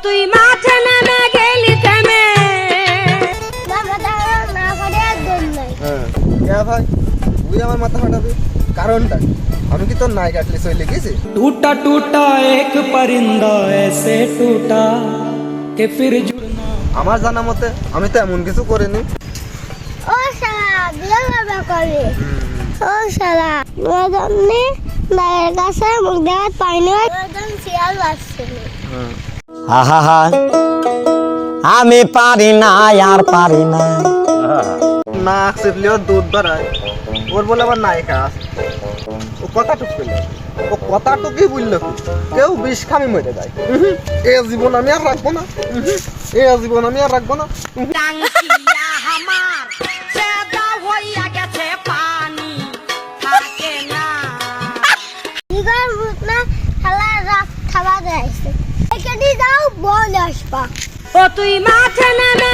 তুই মাঠে নেমে গেলি থেমে। হ্যাঁ ভাই, তুই আমার মাথা ফাটাবি কারণটা? আমি কি তোর নায়ক আটলে সই লিখেছি? टूटा टूटा एक परिंदा ऐसे टूटा कि फिर जुड़ना। আমার জানা মতে আমি তো এমন কিছু করিনি। ও শালা বিয়ে করবে কবে? ও শালা মেয়েদামনি দায়ের কাছে মুখ দেখাত পাইনি, একদম শিয়াল আসছে। আহা আমি পারি না আর পারি না। না চিপলেও দুধ বাড়ায়, ওর বলে আবার নায়িকা আছে। ও কথাটুক পেল, ও কথাটুকুই বললো কি কেউ বিষ খামি মরে যায়। এ জীবন আমি আর রাখবো না, এ জীবন আমি আর রাখবো না। টাঙ্কিয়া আমার সেদা হইয়া গেছে, পানি থাকে না। দিগর ভূত না শালা রাত খাওয়া যাইছে। এখানে যাও বল আসবা। ও তুই মাঠে নেমে